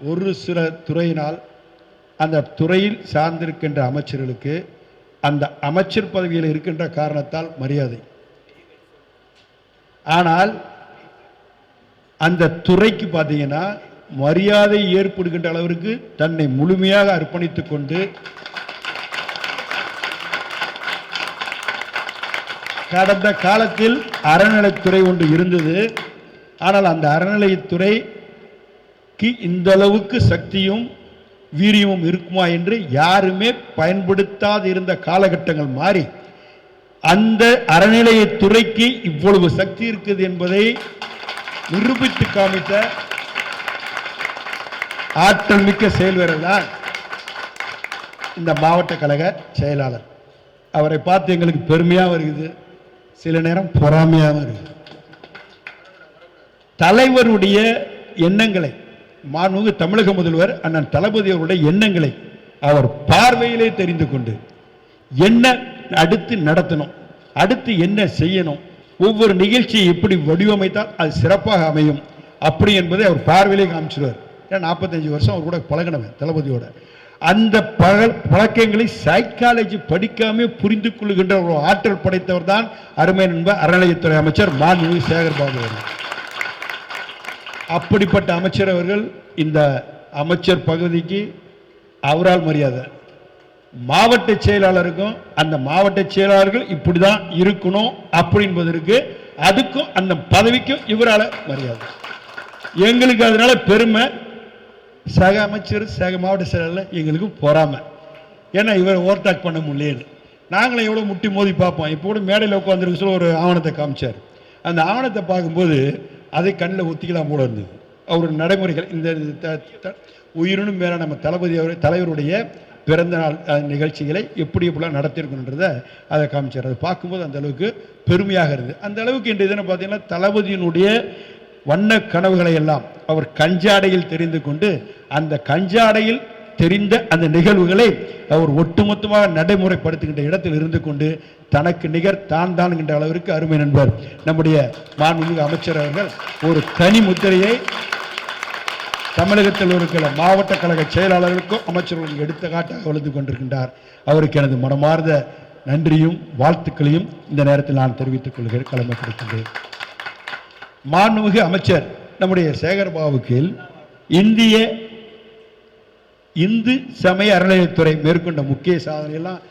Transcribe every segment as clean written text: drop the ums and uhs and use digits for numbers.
ஒரு சில துறையினால் அந்த துறையில் சார்ந்திருக்கின்ற அமைச்சர்களுக்கு அந்த அமைச்சர் பதவியில் இருக்கின்ற காரணத்தால் மரியாதை. ஆனால் அந்த துறைக்கு பார்த்தீங்கன்னா மரியாதை ஏற்படுகின்ற அளவிற்கு தன்னை முழுமையாக அர்ப்பணித்துக் கொண்டு கடந்த காலத்தில் அறநிலைத்துறை ஒன்று இருந்தது. ஆனால் அந்த அறநிலையத்துறைக்கு இந்த அளவுக்கு சக்தியும் வீரியமும் இருக்குமா என்று யாருமே பயன்படுத்தாது இருந்த காலகட்டங்கள் மாறி அந்த அறநிலையத்துறைக்கு இவ்வளவு சக்தி இருக்குது என்பதை நிரூபித்து காமித்த ஆற்றல் மிக்க செயல்வீரர் தான் இந்த மாவட்ட கழக செயலாளர். அவரை பார்த்து எங்களுக்கு பெருமையாக இருக்குது, சில நேரம் பொறாமையாக இருக்குது. தலைவருடைய எண்ணங்களை, மாண்புமிகு தமிழக முதல்வர் அண்ணன் தளபதி அவருடைய எண்ணங்களை அவர் பார்வையிலே தெரிந்து கொண்டு என்ன அடுத்து நடத்தணும், அடுத்து என்ன செய்யணும், ஒவ்வொரு நிகழ்ச்சியை எப்படி வடிவமைத்தால் அது சிறப்பாக அமையும் அப்படி என்பதை அவர் பார்வையிலே காமிச்சிருவார். ஏன்னா 45 வருஷம் அவர் கூட பழகினவன் தளபதியோட. அந்த பழக்கங்களை சைக்காலஜி படிக்காம புரிந்து கொள்கின்ற ஒரு ஆற்றல் படைத்தவர் தான் அருமை நண்பர் அறநிலையத்துறை அமைச்சர் மாண்புமிகு சேகர் பாபு அவர்கள். அப்படிப்பட்ட அமைச்சர் அவர்கள் இந்த அமைச்சர் பகுதிக்கு அவரால் மரியாதை. மாவட்ட செயலாளருக்கும் அந்த மாவட்ட செயலாளர்கள் இப்படிதான் இருக்கணும் அப்படி என்பதற்கு அதுக்கும் அந்த பதவிக்கும் இவரால் மரியாதை. எங்களுக்கு அதனால பெருமை. சக அமைச்சர் சக மாவட்ட செயலாளர் எங்களுக்கு பொறாமை. ஏன்னா இவரை ஓவர்டேக் பண்ண முடியல. நாங்களும் எவ்வளோ முட்டி மோதி பார்ப்போம். இப்போ கூட மேடையில் உட்காந்துருக்க சொல்ல ஒரு ஆவணத்தை காமிச்சார். அந்த ஆவணத்தை பார்க்கும்போது அதை கண்ணில் ஒத்திக்கலாம் போல இருந்தது. அவர் நடைமுறைகள் இந்த உயிரினும் மேலே நம்ம தலைவருடைய பிறந்த நாள் நிகழ்ச்சிகளை எப்படி எப்படிலாம் நடத்தியிருக்கணுன்றதை அதை காமிச்சார். அதை பார்க்கும்போது அந்த அளவுக்கு பெருமையாக இருந்தது. அந்த அளவுக்கு இன்றைய தினம் பார்த்தீங்கன்னா தளபதியினுடைய வண்ண கனவுகளை எல்லாம் அவர் கஞ்சாடையில் தெரிந்து கொண்டு அந்த கஞ்சாடையில் தெரிந்த அந்த நிகழ்வுகளை அவர் ஒட்டுமொத்தமாக நடைமுறைப்படுத்துகின்ற இடத்தில் இருந்து கொண்டு தனக்கு நிகர் தான் தான் என்ற அளவிற்கு அருமை நண்பர் நம்முடைய மாண்புமிகு அமைச்சர் அவர்கள் ஒரு தனி முத்திரையை தமிழகத்தில் இருக்கிற மாவட்ட கழக செயலாளர்களுக்கும் அமைச்சர்களுக்கும் எடுத்த காட்டாக வளர்ந்து கொண்டிருக்கின்றார். அவருக்கு எனது மனமார்ந்த நன்றியும் வாழ்த்துக்களையும் இந்த நேரத்தில் நான் தெரிவித்துக் கொள்கிறேன், கடமைப்படுத்துகிறேன். மாண்புமிகு அமைச்சர் நம்முடைய சேகர்பாபுக்கு இந்து சமய அறநிலையத்துறை மேற்கொண்ட முக்கிய சாதனையெல்லாம்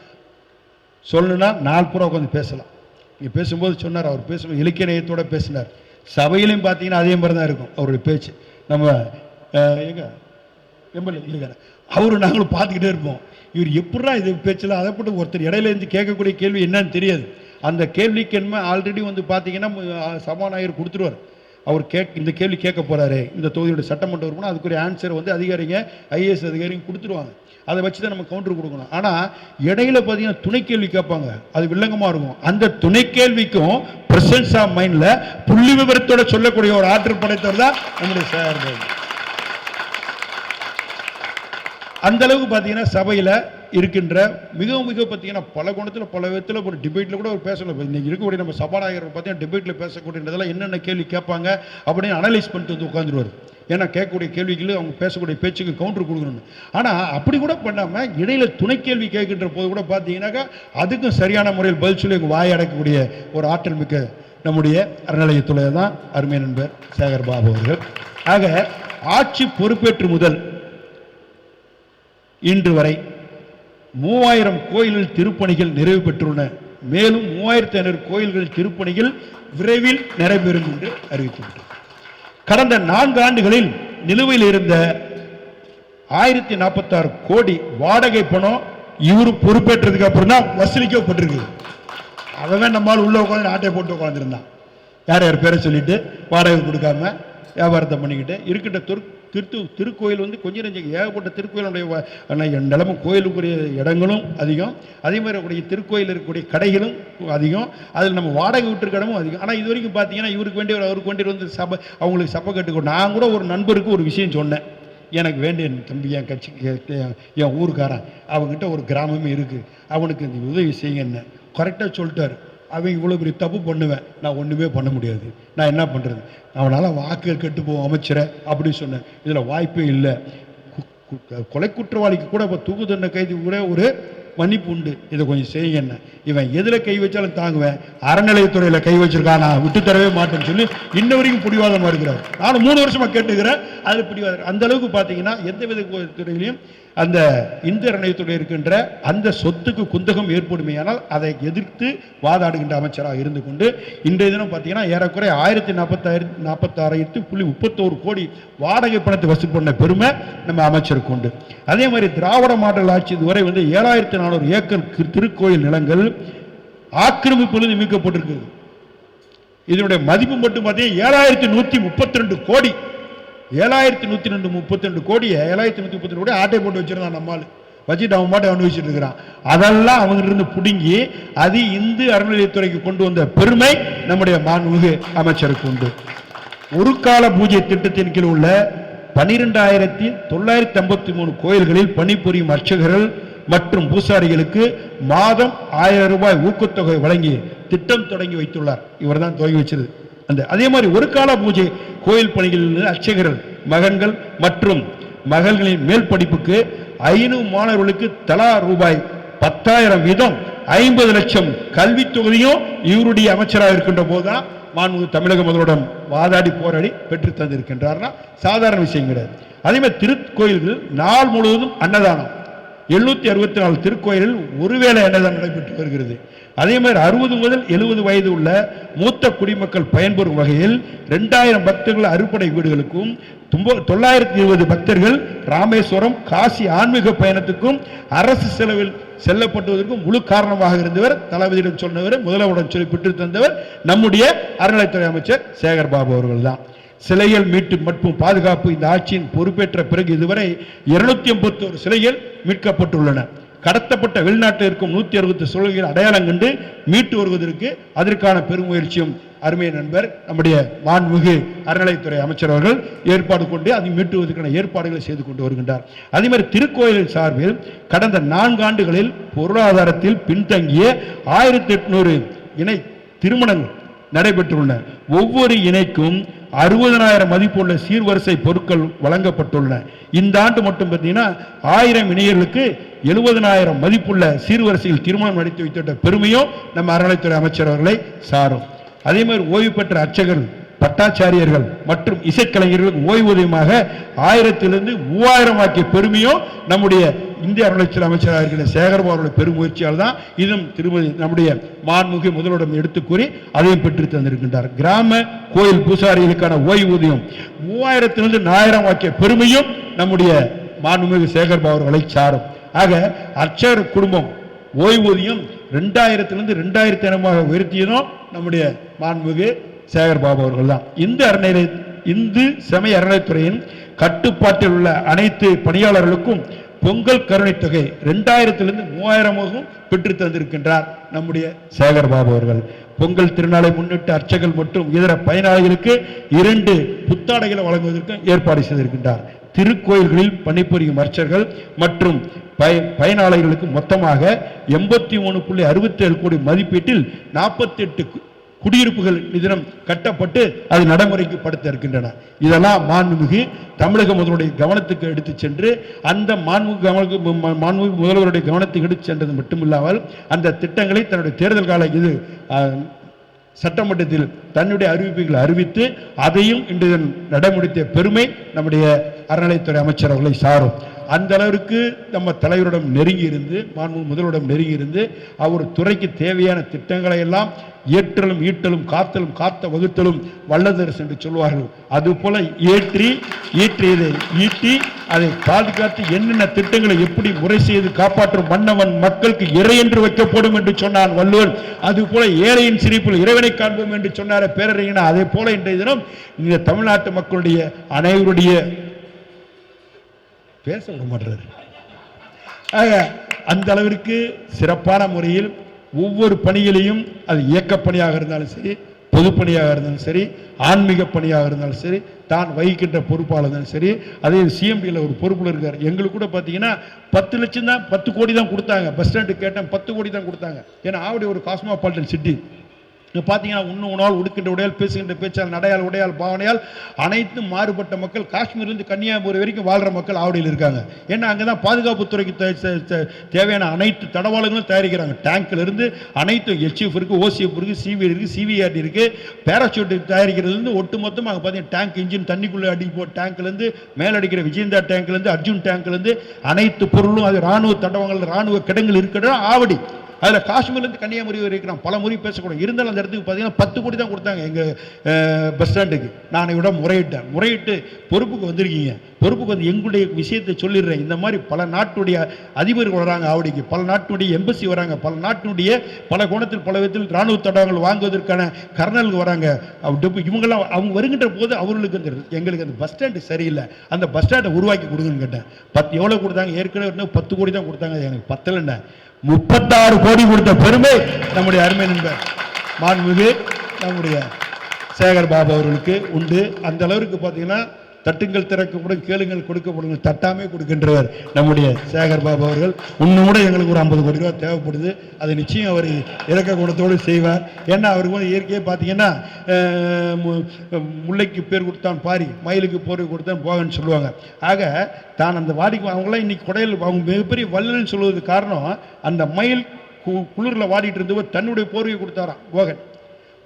சொல்லணும்னா நாள் பூரா உட்காந்து பேசலாம். இங்கே பேசும்போது சொன்னார், அவர் பேசும்போது இலக்கிய நேயத்தோடு பேசினார். சபையிலையும் பார்த்தீங்கன்னா அதே மாதிரி தான் இருக்கும் அவருடைய பேச்சு. நம்ம எங்க எம்எல்ஏ இருக்காரு, அவரு நாங்களும் பார்த்துக்கிட்டே இருப்போம். இவர் எப்படா இது பேச்சலாம் அதை போட்டு ஒருத்தர் இடையில இருந்து கேட்கக்கூடிய கேள்வி என்னன்னு தெரியாது. அந்த கேள்விக்கு என்ன ஆல்ரெடி வந்து பார்த்தீங்கன்னா சபாநாயகர் கொடுத்துருவார். அவர் இந்த கேள்வி கேட்க போறாரு, இந்த தொகுதியோட சட்டமன்ற உறுப்பினர், அதுக்குரிய ஆன்சர் வந்து அதிகாரிங்க ஐஏஎஸ் அதிகாரிங்க கொடுத்துருவாங்க. அதை வச்சு தான் நம்ம கவுண்டர் கொடுக்கணும். ஆனால் இடையில பார்த்தீங்கன்னா துணை கேள்வி கேட்பாங்க, அது வில்லங்கமாக இருக்கும். அந்த துணை கேள்விக்கும் பிரசன்ஸ் ஆஃப் மைண்ட்ல புள்ளி விவரத்தோட சொல்லக்கூடிய ஒரு ஆற்றல் படைத்தவர் தான் நம்முடைய சேகர். அந்த அளவுக்கு பார்த்தீங்கன்னா சபையில் இருக்கின்ற மிகவும் பார்த்தீங்கன்னா பல குணத்தில் பல விதத்தில் ஒரு டிபேட்டில் கூட ஒரு பேசணும். இன்னைக்கு இருக்கக்கூடிய நம்ம சபாநாயகர் பார்த்தீங்கன்னா டிபேட்டில் பேசக்கூடியதெல்லாம் என்னென்ன கேள்வி கேட்பாங்க அப்படின்னு அனலைஸ் பண்ணிட்டு வந்து உட்காந்துருவார். ஏன்னா கேட்கக்கூடிய கேள்விகளும் அவங்க பேசக்கூடிய பேச்சுக்கு கவுண்டர் கொடுக்கணும். ஆனால் அப்படி கூட பண்ணாமல் இடையில துணை கேள்வி கேட்கின்ற போது கூட பார்த்தீங்கன்னாக்கா அதுக்கும் சரியான முறையில் பதில் சொல்லி வாய் அடக்கக்கூடிய ஒரு ஆற்றல் மிக்க நம்முடைய அறநிலையத்துறை தான் அருமை நண்பர் சேகர் பாபு அவர்கள். ஆக ஆட்சி பொறுப்பேற்று முதல் இன்று வரை 3000 கோயில்கள் திருப்பணிகள் நிறைவு பெற்றுள்ளன. மேலும் 3500 கோயில்கள் திருப்பணிகள் விரைவில் நிறைவேறும் என்று அறிவித்துள்ளது. கடந்த 4 ஆண்டுகளில் நிலுவையில் இருந்த 1046 கோடி வாடகை பணம் இவரு பொறுப்பேற்றதுக்கு அப்புறம் தான் வசூலிக்கப்பட்டிருக்கு. அவன் நம்மால் உள்ள உட்காந்து ஆட்டை போட்டு உட்காந்துருந்தான். யார் யார் பேரை சொல்லிட்டு வாடகை கொடுக்காம வியாபாரத்தை பண்ணிக்கிட்டு இருக்கின்ற திருக்கோயில் வந்து கொஞ்சம் நெஞ்சு ஏகப்பட்ட திருக்கோயிலுடைய நிலமும் கோயிலுக்குரிய இடங்களும் அதிகம். அதே மாதிரி கூடிய திருக்கோயில் இருக்கக்கூடிய கடைகளும் அதிகம். அதில் நம்ம வாடகை விட்டுருக்க இடமும் அதிகம். ஆனால் இது வரைக்கும் பார்த்தீங்கன்னா இவருக்கு வேண்டிய அவருக்கு வேண்டிய வந்து அவங்களுக்கு சப்பை கட்டுக்கோ. நான் கூட ஒரு நண்பருக்கு ஒரு விஷயம் சொன்னேன். எனக்கு வேண்டிய தம்பி என் கட்சிக்கு என் ஊருக்காரன் அவங்ககிட்ட ஒரு கிராமமே இருக்குது, அவனுக்கு இந்த உதவி செய்யுங்கன்னு கரெக்டாக சொல்லிட்டார். அவன் இவ்வளோ பெரிய தப்பு பண்ணுவேன், நான் ஒன்றுமே பண்ண முடியாது, நான் என்ன பண்ணுறது, அவனால் வாக்கு கெட்டு போவோம் அமைச்சரை அப்படின்னு சொன்னேன். இதில் வாய்ப்பே இல்லை. கொலை குற்றவாளிக்கு கூட இப்போ தூக்கு தண்டனை கைது கூட ஒரு மன்னிப்பு உண்டு. இதை கொஞ்சம் செய்யுங்க. என்ன இவன் எதில் கை வச்சாலும் தாங்குவேன், அறநிலையத்துறையில் கை வச்சிருக்கான், நான் விட்டு தரவே மாட்டேன்னு சொல்லி இன்ன வரைக்கும் பிடிவாதமாக இருக்கிறார். நானும் 3 வருஷமாக கேட்டுக்கிறேன், அதில் பிடிவாதம். அந்த அளவுக்கு பார்த்தீங்கன்னா எந்த வித துறையிலையும் அந்த இந்து அறநிலையத்துறை இருக்கின்ற அந்த சொத்துக்கு குந்தகம் ஏற்படுமையானால் அதை எதிர்த்து வாதாடுகின்ற அமைச்சராக இருந்து கொண்டு இன்றைய தினம் பார்த்தீங்கன்னா ஏறக்குறைய 1046.31 கோடி வாடகை பணத்தை வசூல் பண்ண பெருமை நம்ம அமைச்சருக்கு உண்டு. அதே மாதிரி திராவிட மாடல் ஆட்சி இதுவரை 7400 ஏக்கர் திருக்கோயில் நிலங்கள் ஆக்கிரமிப்பிலிருந்து மீட்கப்பட்டிருக்கு. இதனுடைய மதிப்பு மட்டும் பார்த்தீங்கன்னா 7132 கோடி. 7132 கோடியை 7132 கோடி ஆட்டை போட்டு வச்சிருந்தான் நம்மால் வச்சுட்டு அவன் மாட்டை அனுபவிச்சுட்டு இருக்கிறான். அதெல்லாம் அவங்க இருந்து பிடுங்கி அது இந்து அறநிலையத்துறைக்கு கொண்டு வந்த பெருமை நம்முடைய மாண்புமிகு அமைச்சருக்கு உண்டு. ஒரு கால பூஜை திட்டத்தின் கீழ் உள்ள 12,953 கோயில்களில் பணிபுரியும் அர்ச்சகர்கள் மற்றும் பூசாரிகளுக்கு மாதம் 1000 ரூபாய் ஊக்கத்தொகை வழங்கி திட்டம் தொடங்கி வைத்துள்ளார். இவர் தான் துவங்கி வச்சது. அதே மாதிரி ஒரு கால பூஜை கோயில் பணிகளில் அர்ச்சகர்கள் மகன்கள் மற்றும் மகள்களின் மேல் படிப்புக்கு 500 மாணவர்களுக்கு தலா ரூபாய் 10,000 வீதம் 50 லட்சம் கல்வி தொகுதியும் இவருடைய அமைச்சராக இருக்கின்ற போதுதான் மாண்புமிகு தமிழக முதல்வரிடம் வாதாடி போராடி பெற்று தந்திருக்கின்றார்னா சாதாரண விஷயம் கிடையாது. அதே மாதிரி திருக்கோயில்கள் நாள் முழுவதும் அன்னதானம் 764 திருக்கோயிலில் ஒருவேளை அன்னதானம் நடைபெற்று வருகிறது. அதே மாதிரி 60 முதல் 70 வயது உள்ள மூத்த குடிமக்கள் பயன்பெறும் வகையில் 2000 பக்தர்கள் அறுபடை வீடுகளுக்கும் 920 பக்தர்கள் ராமேஸ்வரம் காசி ஆன்மீக பயணத்துக்கும் அரசு செலவில் செல்லப்பட்டுவதற்கும் முழு காரணமாக இருந்தவர், தளபதியிடம் சொன்னவர், முதல்வரிடம் சொல்லி பெற்று தந்தவர் நம்முடைய அறநிலையத்துறை அமைச்சர் சேகர் பாபு அவர்கள் தான். சிலைகள் மீட்டு மற்றும் பாதுகாப்பு இந்த ஆட்சியின் பொறுப்பேற்ற பிறகு இதுவரை 281 சிலைகள் மீட்கப்பட்டுள்ளன. கடத்தப்பட்ட வெளிநாட்டில் இருக்கும் 160 சிலைகள் அடையாளம் கண்டு மீட்டு வருவதற்கு அதற்கான பெருமுயற்சியும் அருமை நண்பர் நம்முடைய மாண்புமிகு அறநிலையத்துறை அமைச்சர் அவர்கள் ஏற்பாடு கொண்டு அதை மீட்டுவதற்கான ஏற்பாடுகளை செய்து கொண்டு வருகின்றார். அதே மாதிரி திருக்கோயிலின் சார்பில் கடந்த 4 ஆண்டுகளில் பொருளாதாரத்தில் பின்தங்கிய 1800 இணை திருமணங்கள் நடைபெற்றுள்ளன. ஒவ்வொரு இணைக்கும் 60,000 மதிப்புள்ள சீர்வரிசை பொருட்கள் வழங்கப்பட்டுள்ளன. இந்த ஆண்டு மட்டும் பார்த்தீங்கன்னா 1000 இணையர்களுக்கு 70,000 மதிப்புள்ள சீர்வரிசையில் திருமணம் நடத்தி வைத்த பெருமையும் நம்ம அறநிலையத்துறை அமைச்சர் அவர்களை சாரும். அதே மாதிரி ஓய்வு பெற்ற அர்ச்சகர்கள், பட்டாச்சாரியர்கள் மற்றும் இசைக்கலைஞர்களுக்கு ஓய்வூதியமாக 1000 3000 ஆக்கிய பெருமையும் நம்முடைய இந்திய அறநிலையத்துறை அமைச்சராக இருக்கிற சேகர் அவர்களுடைய பெருமுயற்சியால் தான் இதுவும் திருமதி நம்முடைய மாண்புமிகு முதல்வரிடம் எடுத்து கூறி அதையும் பெற்று தந்திருக்கின்றார். கிராம கோயில் பூசாரிகளுக்கான ஓய்வூதியம் 3000 1000 ஆக்கிய பெருமையும் நம்முடைய மாண்புமிகு சேகர் அவர்களை சாரும். ஆக அர்ச்சகர் குடும்பம் ஓய்வூதியம் 2000 2500 உயர்த்தியதும் நம்முடைய மாண்புமிகு சேகர் பாபு அவர்கள் தான். இந்து சமய அறநிலையத்துறையின் கட்டுப்பாட்டில் உள்ள அனைத்து பணியாளர்களுக்கும் பொங்கல் கருணை தொகை 2000 3000 பெற்று தந்திருக்கின்றார் நம்முடைய சேகர் பாபு அவர்கள். பொங்கல் திருநாளை முன்னிட்டு அர்ச்சகர்கள் மற்றும் இதர பயனாளிகளுக்கு 2 புத்தாடைகளை வழங்குவதற்கு ஏற்பாடு செய்திருக்கின்றார். திருக்கோயில்களில் பணிபுரியும் அர்ச்சகர்கள் மற்றும் பயனாளிகளுக்கு மொத்தமாக 83.67 கோடி மதிப்பீட்டில் 48 குடியிருப்புகள் நிதினம் கட்டப்பட்டு அது நடைமுறைக்கு படுத்த இருக்கின்றன. இதெல்லாம் மாண்புமிகு தமிழக முதல்வருடைய கவனத்துக்கு எடுத்து சென்று அந்த மாண்புமிகு முதல்வருடைய கவனத்துக்கு எடுத்து சென்றது மட்டுமில்லாமல் அந்த திட்டங்களை தன்னுடைய தேர்தல் கால இது சட்டமன்றத்தில் தன்னுடைய அறிவிப்புகளை அறிவித்து அதையும் இன்று நடைமுறைத்த பெருமை நம்முடைய அறநிலையத்துறை அமைச்சர் அவர்களை சாரும். அந்த அளவிற்கு நம்ம தலைவரிடம் நெருங்கி இருந்து மாண்புமிகு முதல்வரிடம் நெருங்கி இருந்து அவர் துறைக்கு தேவையான திட்டங்களை எல்லாம் ஏற்றலும் ஈட்டலும் காத்தலும் காத்த வகுத்தலும் வல்லதரசு என்று சொல்வார்கள். அதுபோல ஈட்டியதை ஈட்டி அதை பாதுகாத்து என்னென்ன திட்டங்களை எப்படி முறை செய்து காப்பாற்றும் மன்னவன் மக்களுக்கு இறை என்று வைக்கப்படும் என்று சொன்னான் வள்ளுவர். அதுபோல ஏழையின் சிரிப்பில் இறைவனை காண்போம் என்று சொன்னார பேரறிஞர். அதே போல இன்றைய தினம் இந்த தமிழ்நாட்டு மக்களுடைய அனைவருடைய பேச விட மாட்டாரு. அந்த அளவிற்கு சிறப்பான முறையில் ஒவ்வொரு பணிகளையும் அது இயக்க பணியாக இருந்தாலும் சரி, பொதுப்பணியாக இருந்தாலும் சரி, ஆன்மீக பணியாக இருந்தாலும் சரி, தான் வகிக்கின்ற பொறுப்பாளர் இருந்தாலும் சரி, அதே சிஎம்பியில் ஒரு பொறுப்பில் இருக்கார். எங்களுக்கு கூட பார்த்தீங்கன்னா 10 லட்சம் தான் 10 கோடி தான் கொடுத்தாங்க. பஸ் ஸ்டாண்டு கேட்டேன் 10 கோடி தான் கொடுத்தாங்க. ஏன்னா ஆவடி ஒரு காஸ்மோபாலிட்டன் சிட்டி. பார்த்தீங்கன்னா உண்ணு உணால் உடுக்கின்ற உடையால் பேசுகின்ற பேச்சால் நடையால் உடையால் பாவனையால் அனைத்தும் மாறுபட்ட மக்கள் காஷ்மீர்லேருந்து கன்னியாகுமரி வரைக்கும் வாழ்கிற மக்கள் ஆவடியில் இருக்காங்க. ஏன்னா அங்கே தான் பாதுகாப்புத்துறைக்கு தேவையான அனைத்து தடவாளங்களும் தயாரிக்கிறாங்க. டேங்க்லேருந்து அனைத்து HF இருக்குது, OCF இருக்குது, CV இருக்குது, CVRD இருக்குது, பேராசூட் தயாரிக்கிறதுலேருந்து ஒட்டு மொத்தமாக அங்கே பார்த்தீங்கன்னா டேங்க் இன்ஜின் தண்ணிக்குள்ளே அடிப்போ டேங்க்லேருந்து மேலடிக்கிற விஜயந்தா டேங்க்லேருந்து அர்ஜுன் டேங்க்லேருந்து அனைத்து பொருளும் அது இராணுவ தடவங்கள் இராணுவ கிடங்குகள் இருக்கிற ஆவடி. அதில் காஷ்மீர்லேருந்து கன்னியாகுமரி இருக்கிறான். பல முறை பேசக்கூடாது. இருந்தாலும் அந்த இடத்துக்கு பார்த்தீங்கன்னா 10 கோடி தான் கொடுத்தாங்க எங்கள் பஸ் ஸ்டாண்டுக்கு. நான் இவிட முறையிட்டு பொறுப்புக்கு வந்திருக்கீங்க. பொறுப்புக்கு வந்து எங்களுடைய விஷயத்தை சொல்லிடுறேன். இந்த மாதிரி பல நாட்டுடைய அதிபர்கள் வராங்க ஆவடிக்கு, பல நாட்டுடைய எம்பசி வராங்க, பல நாட்டினுடைய பல கோணத்தில் பல விதத்தில் இராணுவ தடவங்கள் வாங்குவதற்கான கர்னலுக்கு வராங்க. இவங்கெல்லாம் அவங்க வருகின்ற போது அவர்களுக்கு எங்களுக்கு அந்த பஸ் ஸ்டாண்டு சரியில்லை, அந்த பஸ் ஸ்டாண்டை உருவாக்கி கொடுங்கன்னு கேட்டேன். எவ்வளோ கொடுத்தாங்க? ஏற்கனவே 10 கோடி தான் கொடுத்தாங்க. எனக்கு 10 36 கோடி கொடுத்த பெருமை நம்முடைய அருமை நண்பர் மாண்புமிகு நம்முடைய சேகர் பாபு அவர்களுக்கு உண்டு. அந்த அளவிற்கு பார்த்தீங்கன்னா தட்டுங்கள் திறக்கப்படும், கேளுங்கள் கொடுக்கப்படும், தட்டாமே கொடுக்கின்றவர் நம்முடைய சேகர் பாபு அவர்கள். இன்னும் கூட எங்களுக்கு ஒரு 50 கோடி ரூபா தேவைப்படுது. அதை நிச்சயம் அவர் இறக்க குணத்தோடு செய்வார். ஏன்னா அவருக்கு வந்து இயற்கையை பார்த்தீங்கன்னா முல்லைக்கு பேர் கொடுத்தான் பாரி, மயிலுக்கு போர்வை கொடுத்தான் போகன்னு சொல்லுவாங்க. ஆக தான் அந்த வாடிக்கை அவங்களாம் இன்னைக்கு கொடையில் அவங்க மிகப்பெரிய வல்லல்னு சொல்வதற்கு காரணம் அந்த மயில் குளிரில் வாடிட்டு இருந்தவர் தன்னுடைய போர்வையை கொடுத்தாராம் போகன்.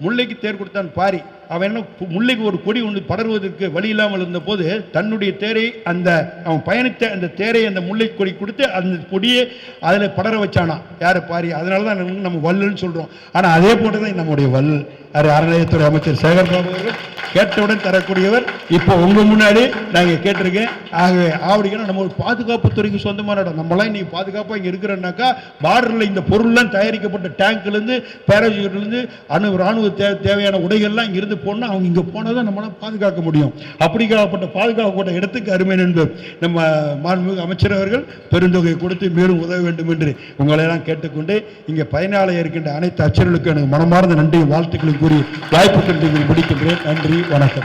முல்லைக்கு தேர் கொடுத்தான் பாரி, அவன் என்ன முல்லைக்கு ஒரு கொடி ஒன்று படர்வதற்கு வழி இல்லாமல் இருந்த போது தன்னுடைய தேரை அந்த அவன் பயணித்த அந்த தேரை அந்த முல்லை கொடி கொடுத்து அந்த கொடியை அதில் படர வச்சானா யார் பாரி. அதனால தான் நம்ம வல்லுன்னு சொல்கிறோம். ஆனால் அதே போட்டு தான் நம்முடைய வல்லல் அறநிலையத்துறை அமைச்சர் சேகர் பாபு அவர்கள் கேட்டவுடன் தரக்கூடியவர். இப்போ உங்கள் முன்னாடி நாங்கள் கேட்டிருக்கேன். ஆகவே ஆவடிக்கணும் நம்ம ஒரு பாதுகாப்புத்துறைக்கு சொந்தமான இடம். நம்மளாம் இன்னைக்கு பாதுகாப்பாக இங்கே இருக்கிறோன்னாக்கா பார்டரில் இந்த பொருள்லாம் தயாரிக்கப்பட்ட டேங்க்லேருந்து பேராசூட்லேருந்து இராணுவ தேவையான உடைகள்லாம் இங்கிருந்து போனால் அவங்க இங்கே போனால் தான் நம்மளால் பாதுகாக்க முடியும். அப்படிப்பட்ட பாதுகாக்கப்பட்ட இடத்துக்கு அருமை நண்பர் நம்ம மாண்புமிகு அமைச்சர் அவர்கள் பெருந்தொகையை கொடுத்து மேலும் உதவ வேண்டும் என்று உங்களையெல்லாம் கேட்டுக்கொண்டு இங்கே பயனாளியாக இருக்கின்ற அனைத்து அச்சர்களுக்கும் எனக்கு மனமார்ந்த நன்றி வாழ்த்துக்களை கூறி வாய்ப்புக்கு முடிக்கின்றேன். நன்றி, வணக்கம்.